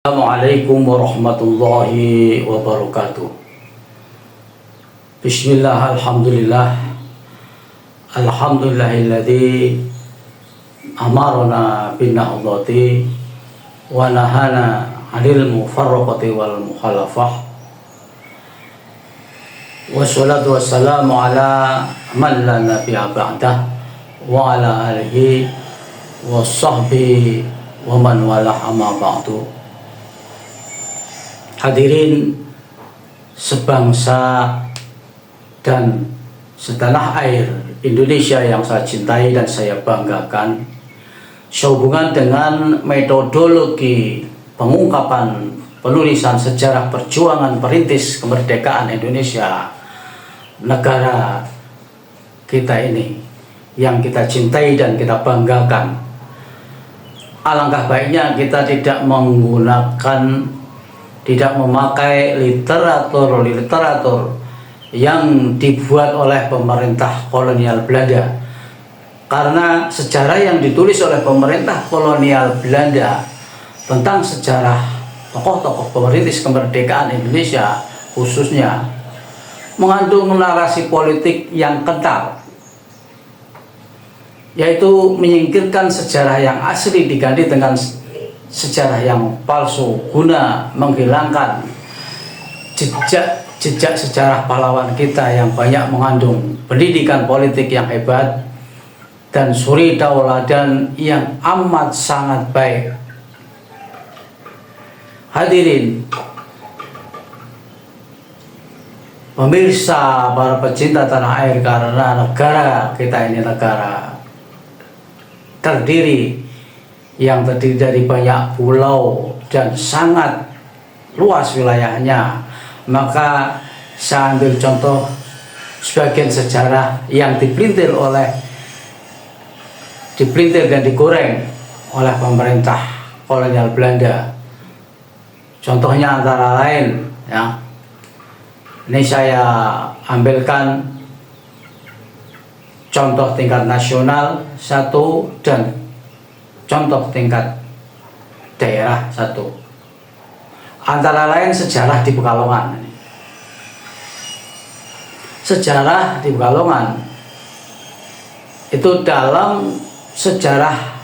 Assalamualaikum warahmatullahi wabarakatuh. Bismillah, alhamdulillah. Alhamdulillahilladzi amarna bin nahdati wa nahana 'anil mufarraqati wal mukhalafah. Wassalatu wassalamu ala man la nabiyya ba'dah wa ala alihi wa sahbihi wa man walah amma ba'du. Hadirin sebangsa dan setanah air Indonesia yang saya cintai dan saya banggakan, sehubungan dengan metodologi pengungkapan penulisan sejarah perjuangan perintis kemerdekaan Indonesia, negara kita ini yang kita cintai dan kita banggakan. Alangkah baiknya kita tidak memakai literatur yang dibuat oleh pemerintah kolonial Belanda, karena sejarah yang ditulis oleh pemerintah kolonial Belanda tentang sejarah tokoh-tokoh perintis kemerdekaan Indonesia khususnya mengandung narasi politik yang kental, yaitu menyingkirkan sejarah yang asli diganti dengan sejarah yang palsu guna menghilangkan jejak sejarah pahlawan kita yang banyak mengandung pendidikan politik yang hebat dan suri tauladan yang amat sangat baik. Hadirin pemirsa, para pecinta tanah air, karena negara kita ini negara yang terdiri dari banyak pulau dan sangat luas wilayahnya, maka saya ambil contoh sebagian sejarah yang dipelintir dan digoreng oleh pemerintah kolonial Belanda. Contohnya antara lain, ya, ini saya ambilkan contoh tingkat nasional satu dan contoh tingkat daerah satu. Antara lain sejarah di Pekalongan. Sejarah di Pekalongan itu dalam sejarah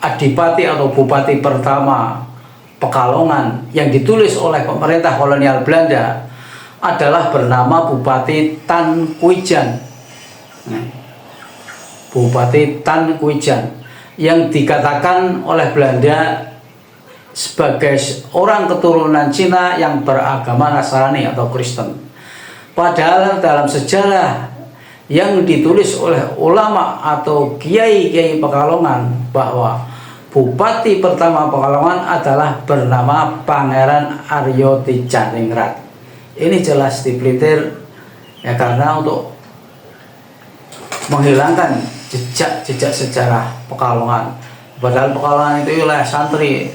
Adipati atau Bupati pertama Pekalongan yang ditulis oleh pemerintah kolonial Belanda adalah bernama Bupati Tan Kwijan. Bupati Tan Kwijan yang dikatakan oleh Belanda sebagai orang keturunan Cina yang beragama Nasrani atau Kristen. Padahal dalam sejarah yang ditulis oleh ulama atau kiai-kiai Pekalongan bahwa Bupati pertama Pekalongan adalah bernama Pangeran Aryo Tidjandingrat. Ini jelas dipelintir, ya, karena untuk menghilangkan jejak sejarah Pekalongan. Padahal Pekalongan itu wilayah santri.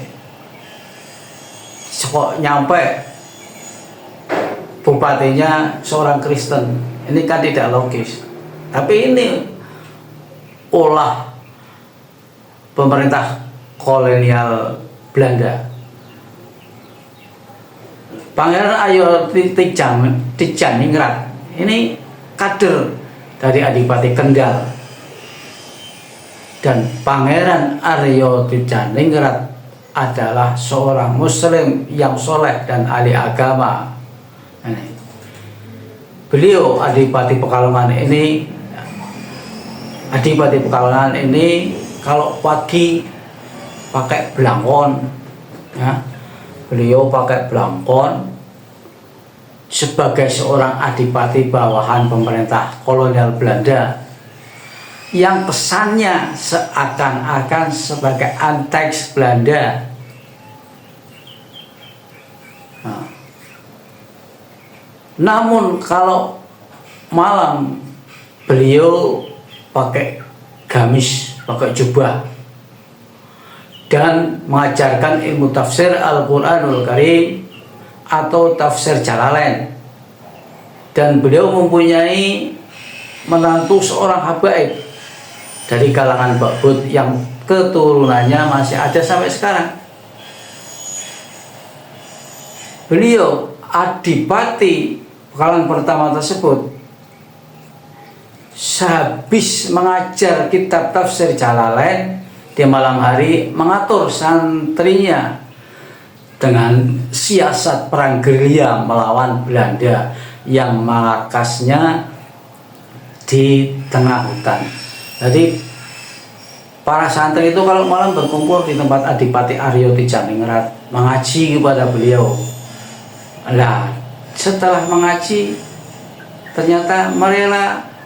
Kok nyampe bupatinya seorang Kristen, ini kan tidak logis. Tapi ini ulah pemerintah kolonial Belanda. Pangeran Aryo Tidjandingrat ini kader dari Adipati Kendal, dan Pangeran Aryo Tidjandingrat adalah seorang muslim yang soleh dan ahli agama. Beliau Adipati Pekalongan ini kalau pagi pakai belangkon, ya, beliau pakai belangkon sebagai seorang adipati bawahan pemerintah kolonial Belanda yang kesannya seakan-akan sebagai anteks Belanda. Namun kalau malam beliau pakai gamis, pakai jubah, dan mengajarkan ilmu tafsir Al-Quranul Karim atau tafsir Jalalain. Dan beliau mempunyai menantu seorang habaib dari kalangan Mbak Bud yang keturunannya masih ada sampai sekarang. beliau Adipati Pekalongan pertama tersebut sehabis mengajar kitab tafsir Jalalain di malam hari mengatur santrinya dengan siasat perang gerilya melawan Belanda yang markasnya di tengah hutan. Jadi para santri itu kalau malam berkumpul di tempat Adipati Aryo Tijaningrat mengaji kepada beliau. Nah, setelah mengaji ternyata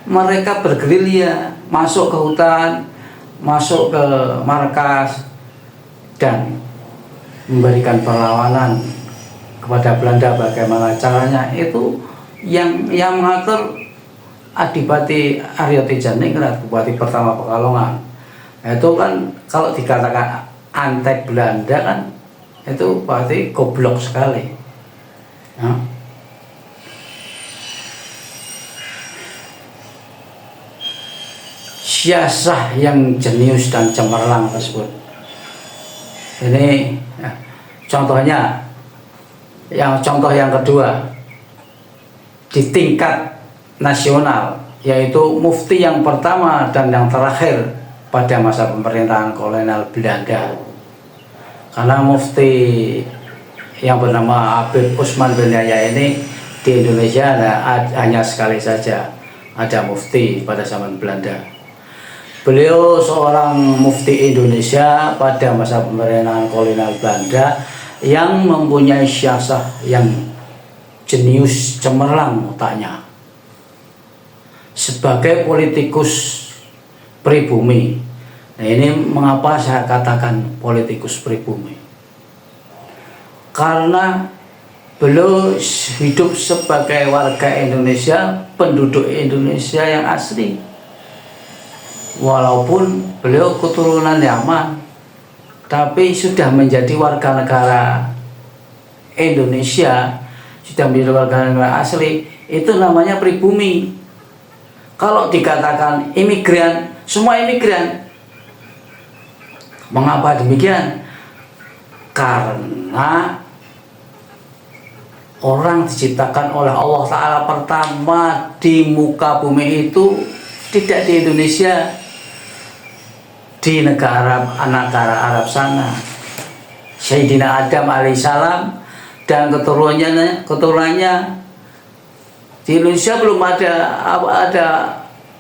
mereka bergerilya masuk ke hutan, masuk ke markas dan memberikan perlawanan kepada Belanda. Bagaimana caranya itu yang mengatur Adipati Aryo Tijaningrat, Bupati pertama Pekalongan. Itu kan kalau dikatakan antek Belanda kan itu berarti goblok sekali. Ya. Siasah yang jenius dan cemerlang tersebut. Ini ya, contohnya, contoh yang kedua di tingkat nasional, yaitu mufti yang pertama dan yang terakhir pada masa pemerintahan kolonial Belanda. Karena mufti yang bernama Habib Usman bin Yahya ini di Indonesia hanya sekali saja ada mufti pada zaman Belanda. Beliau seorang mufti Indonesia pada masa pemerintahan kolonial Belanda yang mempunyai siasah yang jenius cemerlang otaknya. Sebagai politikus pribumi. Nah, ini mengapa saya katakan politikus pribumi? Karena beliau hidup sebagai warga Indonesia, penduduk Indonesia yang asli. Walaupun beliau keturunan Yaman, tapi sudah menjadi warga negara Indonesia, sudah menjadi warga negara asli, itu namanya pribumi. Kalau dikatakan imigran, semua imigran. Mengapa demikian? Karena orang diciptakan oleh Allah Ta'ala pertama di muka bumi itu tidak di Indonesia, di negara Arab sana. Sayyidina Adam alaihissalam dan keturunannya di Indonesia belum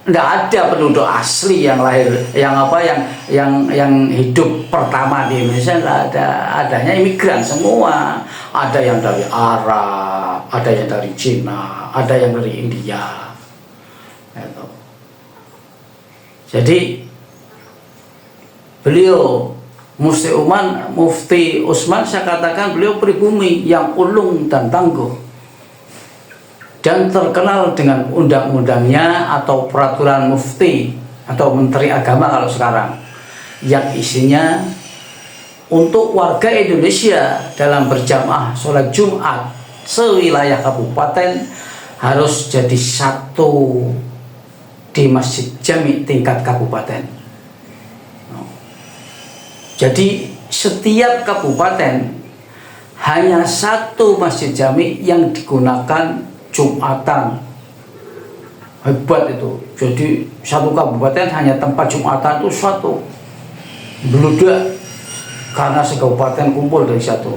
tidak ada penduduk asli yang lahir, yang hidup pertama di Indonesia. Tidak ada, adanya imigran semua. Ada yang dari Arab, ada yang dari Cina, ada yang dari India. Jadi beliau Mufti Usman, saya katakan beliau pribumi yang ulung dan tangguh, dan terkenal dengan undang-undangnya atau peraturan mufti atau menteri agama kalau sekarang, yang isinya untuk warga Indonesia dalam berjamaah sholat Jumat sewilayah kabupaten harus jadi satu di masjid jami tingkat kabupaten. Jadi setiap kabupaten hanya satu masjid jami yang digunakan Jumatan. Hebat itu. Jadi satu kabupaten hanya tempat Jumatan itu satu. Beludak karena sekabupaten kumpul dari satu.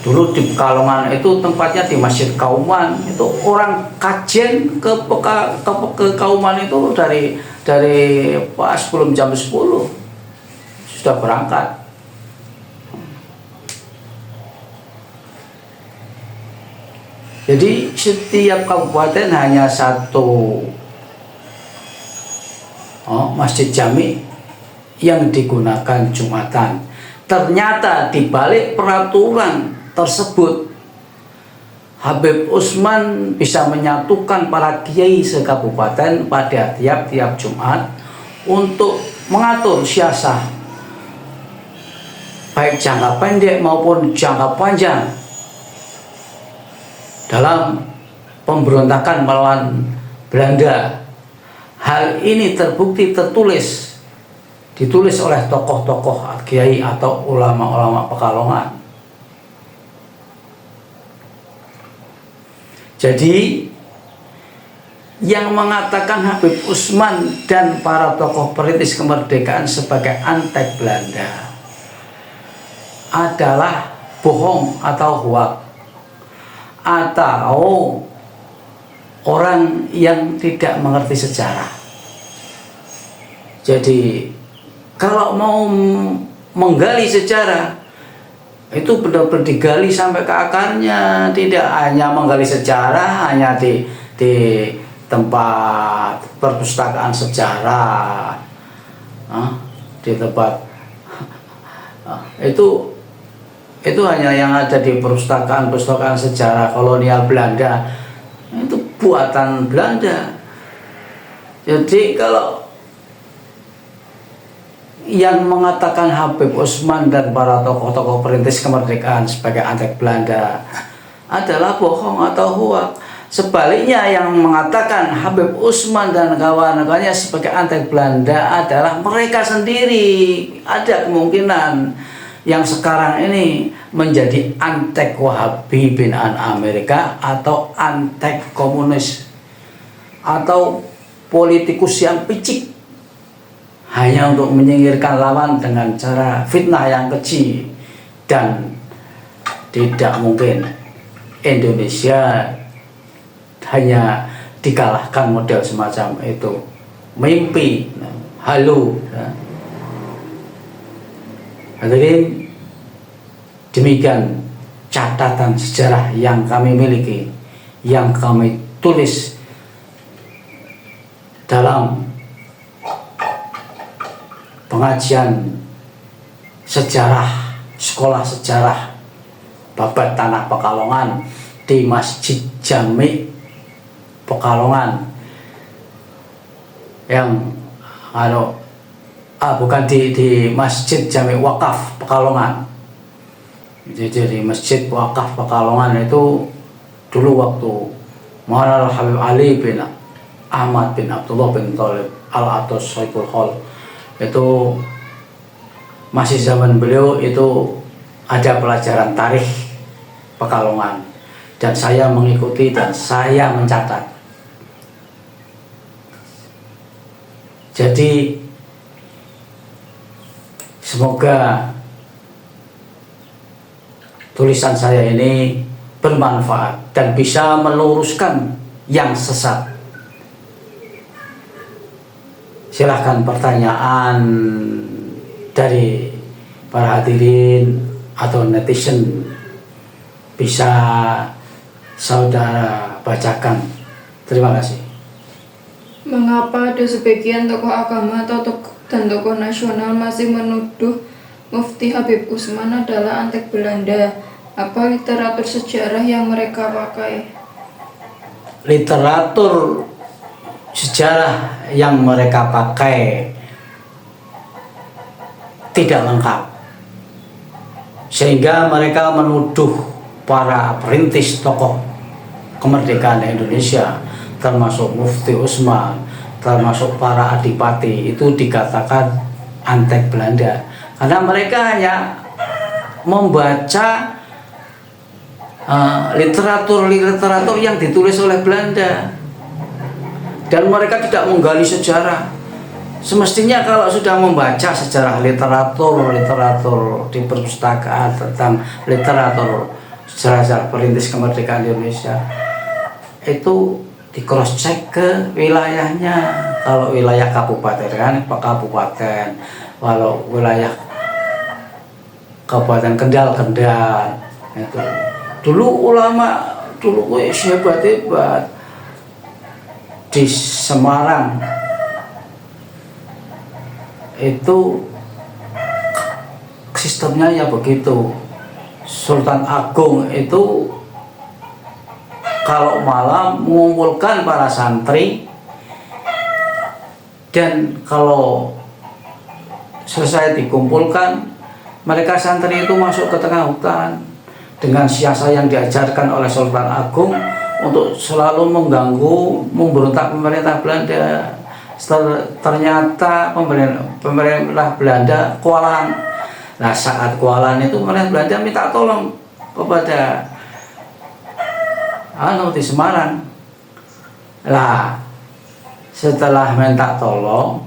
Dulu di Pekalongan itu tempatnya di Masjid Kauman. Itu orang kajian ke Kauman itu dari pas sebelum jam 10 sudah berangkat. Jadi setiap kabupaten hanya satu masjid jami yang digunakan Jumatan. Ternyata di balik peraturan tersebut, Habib Usman bisa menyatukan para kiai sekabupaten pada tiap-tiap Jumat untuk mengatur siasah baik jangka pendek maupun jangka panjang dalam pemberontakan melawan Belanda. Hal ini terbukti ditulis oleh tokoh-tokoh kiai atau ulama-ulama Pekalongan. Jadi yang mengatakan Habib Usman dan para tokoh perintis kemerdekaan sebagai antek Belanda adalah bohong atau hoak, atau orang yang tidak mengerti sejarah. Jadi kalau mau menggali sejarah itu benar-benar digali sampai ke akarnya, tidak hanya menggali sejarah hanya di tempat perpustakaan sejarah, di tempat itu hanya yang ada di perpustakaan sejarah kolonial Belanda, itu buatan Belanda. Jadi kalau yang mengatakan Habib Usman dan para tokoh-tokoh perintis kemerdekaan sebagai antek Belanda adalah bohong atau hoak. Sebaliknya yang mengatakan Habib Usman dan kawan-kawannya sebagai antek Belanda adalah mereka sendiri. Ada kemungkinan yang sekarang ini menjadi antek Wahabi binaan Amerika atau antek komunis atau politikus yang picik, hanya untuk menyingkirkan lawan dengan cara fitnah yang keji. Dan tidak mungkin Indonesia hanya dikalahkan model semacam itu, mimpi, halu. Hadirin, demikian catatan sejarah yang kami miliki, yang kami tulis dalam pengajian sejarah, sekolah sejarah Babat Tanah Pekalongan di Masjid Jami Pekalongan, yang bukan di Masjid Jami Wakaf Pekalongan. Jadi di Masjid Wakaf Pekalongan itu dulu waktu Maulana Habib Ali bin Ahmad bin Abdullah bin Thalib Al-Atos Saiful Khol, itu masih zaman beliau itu ada pelajaran tarikh Pekalongan, dan saya mengikuti dan saya mencatat. Jadi semoga tulisan saya ini bermanfaat dan bisa meluruskan yang sesat. Silahkan pertanyaan dari para hadirin atau netizen bisa saudara bacakan. Terima kasih. Mengapa ada sebagian tokoh agama dan tokoh nasional masih menuduh Mufti Habib Usman adalah antek Belanda? Apa literatur sejarah yang mereka pakai? Literatur sejarah yang mereka pakai tidak lengkap, sehingga mereka menuduh para perintis tokoh kemerdekaan Indonesia, termasuk Mufti Usman, termasuk para adipati, itu dikatakan antek Belanda karena mereka hanya membaca literatur yang ditulis oleh Belanda, dan mereka tidak menggali sejarah. Semestinya kalau sudah membaca sejarah literatur di perpustakaan tentang literatur sejarah perintis kemerdekaan Indonesia, itu di cross check ke wilayahnya. Kalau wilayah kabupaten kan Pak Kabupaten, kalau wilayah Kabupaten Kendal itu. Dulu ulama hebat di Semarang itu sistemnya ya begitu. Sultan Agung itu kalau malam mengumpulkan para santri, dan kalau selesai dikumpulkan, mereka santri itu masuk ke tengah hutan dengan siasat yang diajarkan oleh Sultan Agung untuk selalu mengganggu, memberontak pemerintah Belanda. Ternyata pemerintah Belanda kewalahan. Nah, saat kewalahan itu pemerintah Belanda minta tolong kepada di Semarang. Lah setelah minta tolong,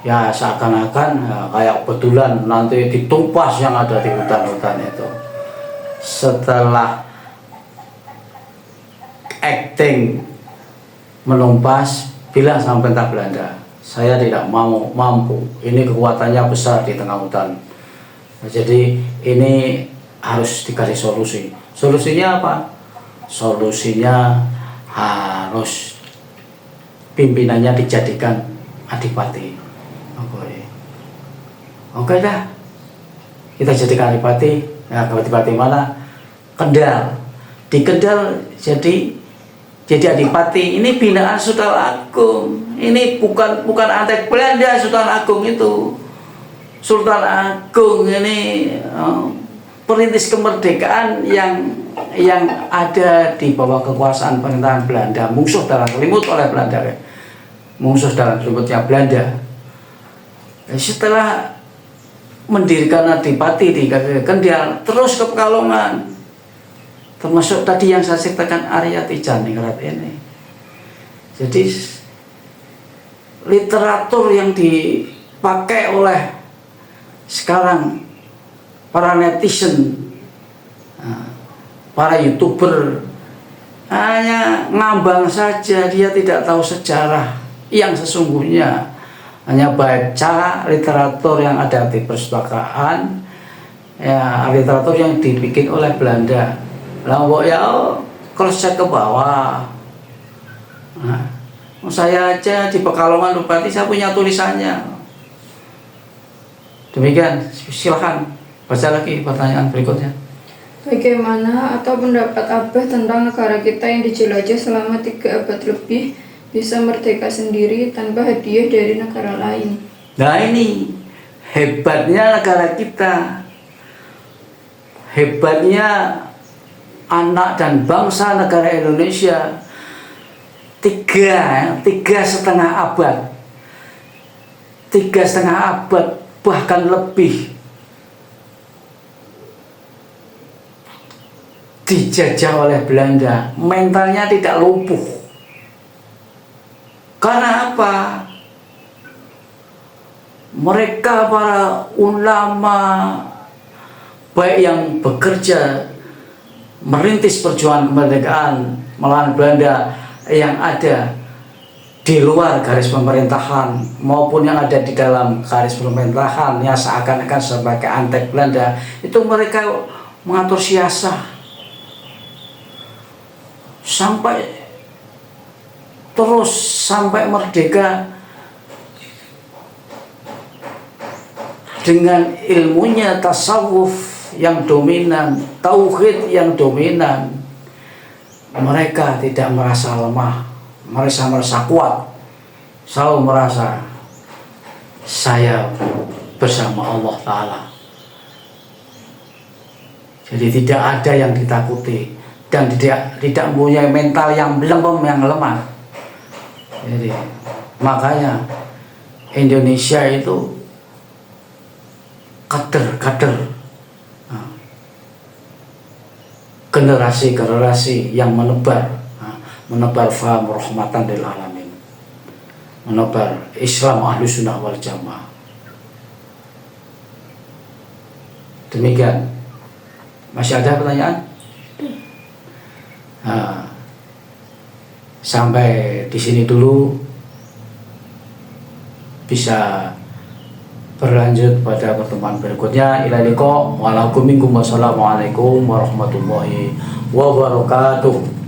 ya seakan-akan kayak kebetulan nanti ditumpas yang ada di hutan-hutan itu. Setelah acting menumpas, bilang sama pemerintah Belanda, saya tidak mampu, ini kekuatannya besar di tengah hutan. Jadi ini harus dikasih solusi. Solusinya apa? Solusinya harus pimpinannya dijadikan adipati. Oke dah, kita jadikan adipati. Nah, adipati mana? Kendal. Di Kendal jadi adipati. Ini binaan Sultan Agung. Ini bukan antek Belanda. Sultan Agung itu, Sultan Agung ini perintis kemerdekaan yang ada di bawah kekuasaan pemerintahan Belanda, mungsuh dalam selimut oleh Belanda, mungsuh dalam selimutnya Belanda. Setelah mendirikan adipati di Kendal, terus ke Pekalongan, termasuk tadi yang saya ceritakan Arya Tijaningrat ini. Jadi literatur yang dipakai oleh sekarang para netizen, para YouTuber, hanya ngambang saja, dia tidak tahu sejarah yang sesungguhnya, hanya baca literatur yang ada di perpustakaan, ya literatur yang dibikin oleh Belanda. Lalu ya cross check ke bawah. Nah, saya aja di Pekalongan Bupati, saya punya tulisannya. Demikian, silahkan baca lagi pertanyaan berikutnya. Bagaimana atau pendapat Abah tentang negara kita yang dijelajah selama 3 abad lebih bisa merdeka sendiri tanpa hadiah dari negara lain? Nah ini hebatnya negara kita, hebatnya anak dan bangsa negara Indonesia. 3,5 abad, 3,5 abad bahkan lebih dijajah oleh Belanda, mentalnya tidak lumpuh. Karena apa? Mereka para ulama, baik yang bekerja merintis perjuangan kemerdekaan melawan Belanda, yang ada di luar garis pemerintahan maupun yang ada di dalam garis pemerintahan, yang seakan-akan sebagai antek Belanda, itu mereka mengatur siasah sampai merdeka dengan ilmunya tasawuf yang dominan, tauhid yang dominan. Mereka tidak merasa lemah, merasa kuat, selalu merasa saya bersama Allah Ta'ala. Jadi tidak ada yang ditakuti dan tidak mempunyai mental yang lemah. Jadi makanya Indonesia itu kader generasi yang menebar faham rahmatan lil alamin, menebar Islam Ahlus Sunnah wal Jamaah. Demikian. Masih ada pertanyaan? Nah, sampai di sini dulu, bisa berlanjut pada pertemuan berikutnya. Ila liqa wa lakum minkum wassalamualaikum warahmatullahi wabarakatuh.